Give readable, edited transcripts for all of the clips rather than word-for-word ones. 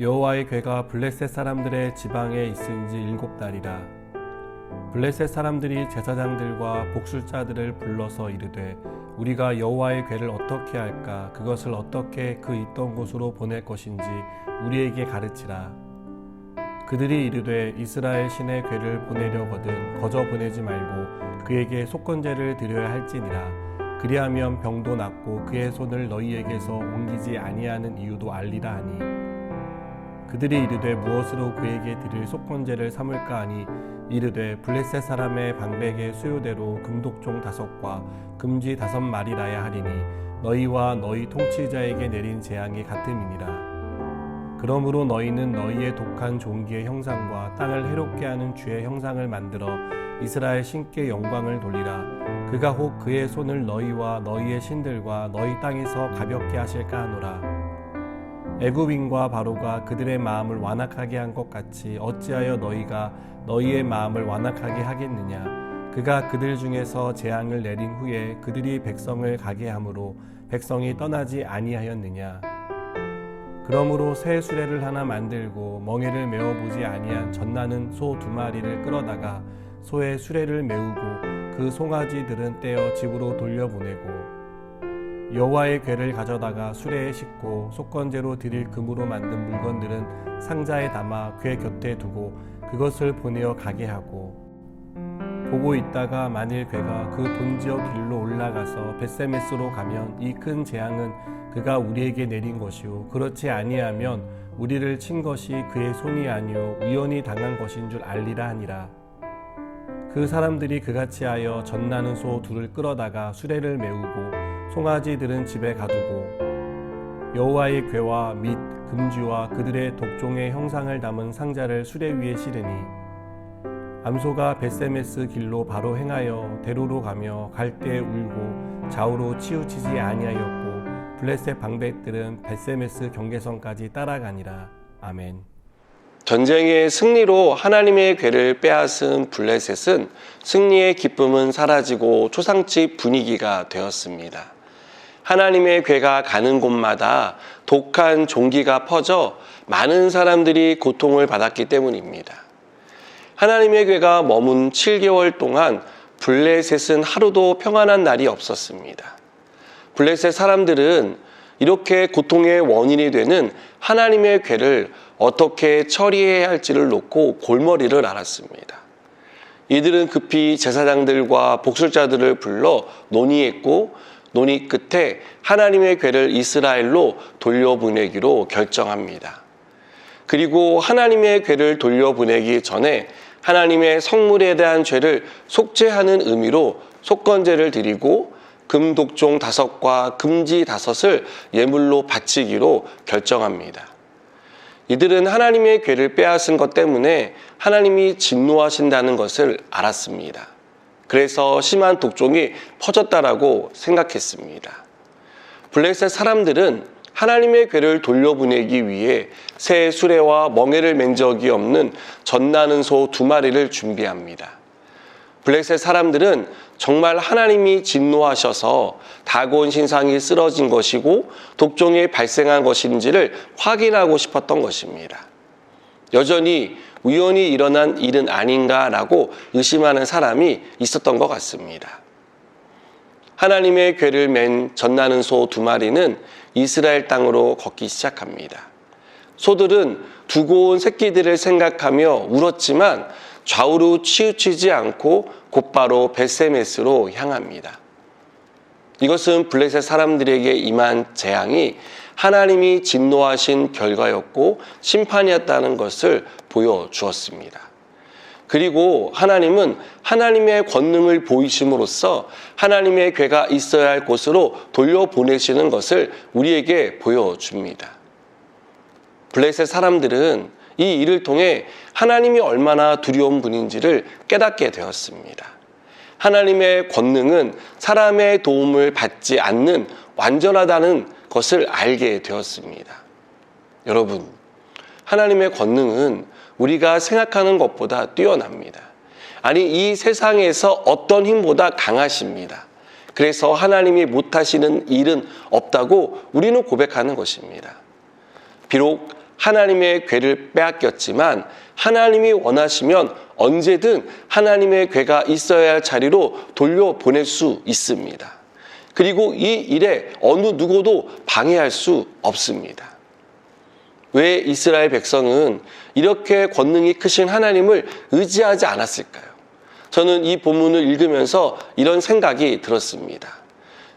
여호와의 궤가 블레셋 사람들의 지방에 있은 지 7달이라. 블레셋 사람들이 제사장들과 복술자들을 불러서 이르되 우리가 여호와의 궤를 어떻게 할까? 그것을 어떻게 그 있던 곳으로 보낼 것인지 우리에게 가르치라. 그들이 이르되 이스라엘 신의 궤를 보내려거든 거저 보내지 말고 그에게 속건제를 드려야 할지니라. 그리하면 병도 낫고 그의 손을 너희에게서 옮기지 아니하는 이유도 알리라 하니, 그들이 이르되 무엇으로 그에게 드릴 속건제를 삼을까 하니 이르되 블레셋 사람의 방백의 수요대로 금독종 5과 금쥐 5마리라야 하리니 너희와 너희 통치자에게 내린 재앙이 같음이니라. 그러므로 너희는 너희의 독한 종기의 형상과 땅을 해롭게 하는 주의 형상을 만들어 이스라엘 신께 영광을 돌리라. 그가 혹 그의 손을 너희와 너희의 신들과 너희 땅에서 가볍게 하실까 하노라. 애굽인과 바로가 그들의 마음을 완악하게 한 것 같이 어찌하여 너희가 너희의 마음을 완악하게 하겠느냐. 그가 그들 중에서 재앙을 내린 후에 그들이 백성을 가게 함으로 백성이 떠나지 아니하였느냐. 그러므로 새 수레를 하나 만들고 멍에를 메어보지 아니한 젖나는 소 2마리를 끌어다가 소의 수레를 메우고 그 송아지들은 떼어 집으로 돌려보내고 여호와의 궤를 가져다가 수레에 싣고 속건제로 드릴 금으로 만든 물건들은 상자에 담아 궤 곁에 두고 그것을 보내어 가게 하고, 보고 있다가 만일 궤가 그 본지역 길로 올라가서 벳세메스로 가면 이 큰 재앙은 그가 우리에게 내린 것이요 그렇지 아니하면 우리를 친 것이 그의 손이 아니요 우연히 당한 것인 줄 알리라 하니라. 그 사람들이 그같이 하여 젖나는 소 2를 끌어다가 수레를 메우고 송아지들은 집에 가두고 여호와의 궤와 및 금쥐와 그들의 독종의 형상을 담은 상자를 수레 위에 실으니, 암소가 벳세메스 길로 바로 행하여 대로로 가며 갈대에 울고 좌우로 치우치지 아니하였고 블레셋 방백들은 벳세메스 경계선까지 따라가니라. 아멘. 전쟁의 승리로 하나님의 궤를 빼앗은 블레셋은 승리의 기쁨은 사라지고 초상집 분위기가 되었습니다. 하나님의 궤가 가는 곳마다 독한 종기가 퍼져 많은 사람들이 고통을 받았기 때문입니다. 하나님의 궤가 머문 7개월 동안 블레셋은 하루도 평안한 날이 없었습니다. 블레셋 사람들은 이렇게 고통의 원인이 되는 하나님의 궤를 어떻게 처리해야 할지를 놓고 골머리를 앓았습니다. 이들은 급히 제사장들과 복술자들을 불러 논의했고, 논의 끝에 하나님의 궤를 이스라엘로 돌려보내기로 결정합니다. 그리고 하나님의 궤를 돌려보내기 전에 하나님의 성물에 대한 죄를 속죄하는 의미로 속건제를 드리고 금독종 5과 금지 5을 예물로 바치기로 결정합니다. 이들은 하나님의 궤를 빼앗은 것 때문에 하나님이 진노하신다는 것을 알았습니다. 그래서 심한 독종이 퍼졌다라고 생각했습니다. 블레셋 사람들은 하나님의 궤를 돌려보내기 위해 새 수레와 멍에를 맨 적이 없는 젖나는 소 2마리를 준비합니다. 블레셋 사람들은 정말 하나님이 진노하셔서 다곤 신상이 쓰러진 것이고 독종이 발생한 것인지를 확인하고 싶었던 것입니다. 여전히 우연히 일어난 일은 아닌가라고 의심하는 사람이 있었던 것 같습니다. 하나님의 궤를 맨 젖나는 소 2마리는 이스라엘 땅으로 걷기 시작합니다. 소들은 두고 온 새끼들을 생각하며 울었지만 좌우로 치우치지 않고 곧바로 벳세메스로 향합니다. 이것은 블레셋 사람들에게 임한 재앙이 하나님이 진노하신 결과였고 심판이었다는 것을 보여주었습니다. 그리고 하나님은 하나님의 권능을 보이심으로써 하나님의 궤가 있어야 할 곳으로 돌려보내시는 것을 우리에게 보여줍니다. 블레셋 사람들은 이 일을 통해 하나님이 얼마나 두려운 분인지를 깨닫게 되었습니다. 하나님의 권능은 사람의 도움을 받지 않는 완전하다는 것을 알게 되었습니다. 여러분, 하나님의 권능은 우리가 생각하는 것보다 뛰어납니다. 아니, 이 세상에서 어떤 힘보다 강하십니다. 그래서 하나님이 못하시는 일은 없다고 우리는 고백하는 것입니다. 비록 하나님의 궤를 빼앗겼지만 하나님이 원하시면 언제든 하나님의 궤가 있어야 할 자리로 돌려보낼 수 있습니다. 그리고 이 일에 어느 누구도 방해할 수 없습니다. 왜 이스라엘 백성은 이렇게 권능이 크신 하나님을 의지하지 않았을까요? 저는 이 본문을 읽으면서 이런 생각이 들었습니다.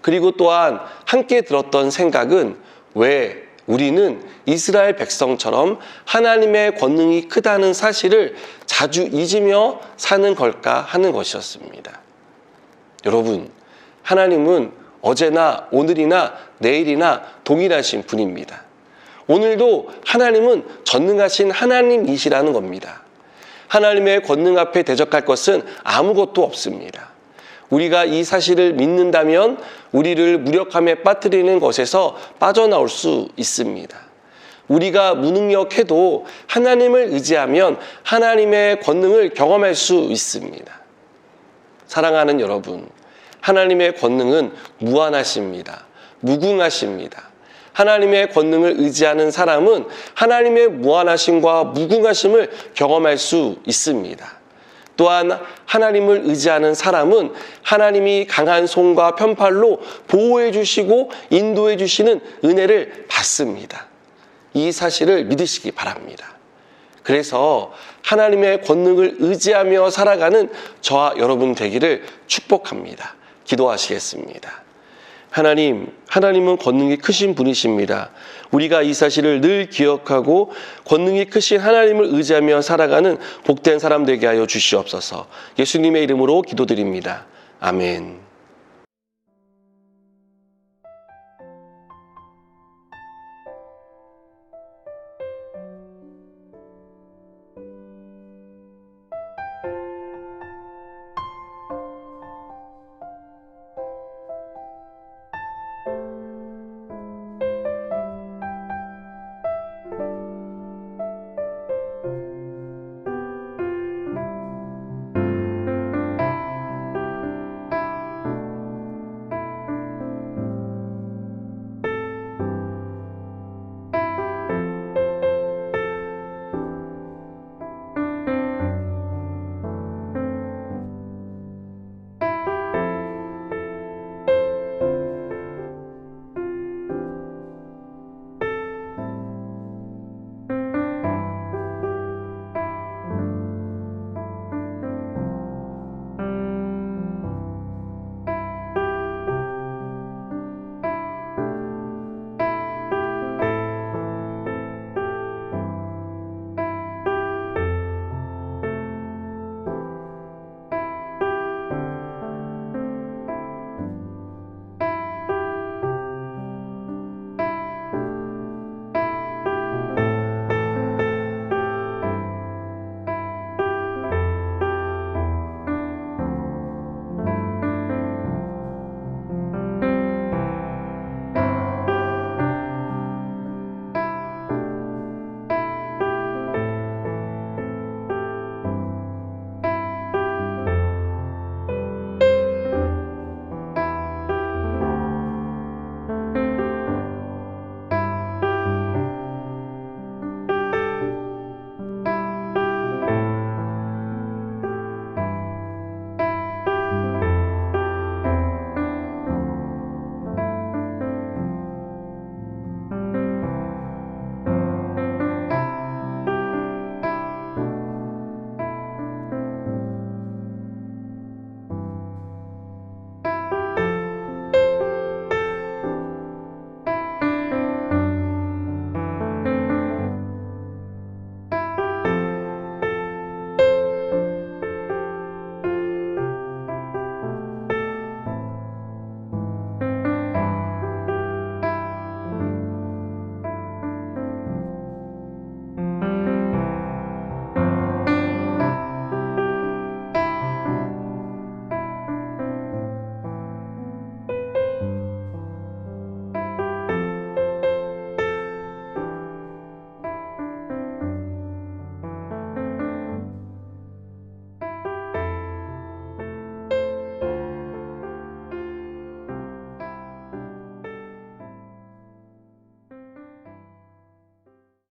그리고 또한 함께 들었던 생각은 왜 우리는 이스라엘 백성처럼 하나님의 권능이 크다는 사실을 자주 잊으며 사는 걸까 하는 것이었습니다. 여러분, 하나님은 어제나 오늘이나 내일이나 동일하신 분입니다. 오늘도 하나님은 전능하신 하나님이시라는 겁니다. 하나님의 권능 앞에 대적할 것은 아무것도 없습니다. 우리가 이 사실을 믿는다면 우리를 무력함에 빠뜨리는 것에서 빠져나올 수 있습니다. 우리가 무능력해도 하나님을 의지하면 하나님의 권능을 경험할 수 있습니다. 사랑하는 여러분, 하나님의 권능은 무한하십니다. 무궁하십니다. 하나님의 권능을 의지하는 사람은 하나님의 무한하심과 무궁하심을 경험할 수 있습니다. 또한 하나님을 의지하는 사람은 하나님이 강한 손과 편팔로 보호해 주시고 인도해 주시는 은혜를 받습니다. 이 사실을 믿으시기 바랍니다. 그래서 하나님의 권능을 의지하며 살아가는 저와 여러분 되기를 축복합니다. 기도하시겠습니다. 하나님은 권능이 크신 분이십니다. 우리가 이 사실을 늘 기억하고 권능이 크신 하나님을 의지하며 살아가는 복된 사람 되게 하여 주시옵소서. 예수님의 이름으로 기도드립니다. 아멘.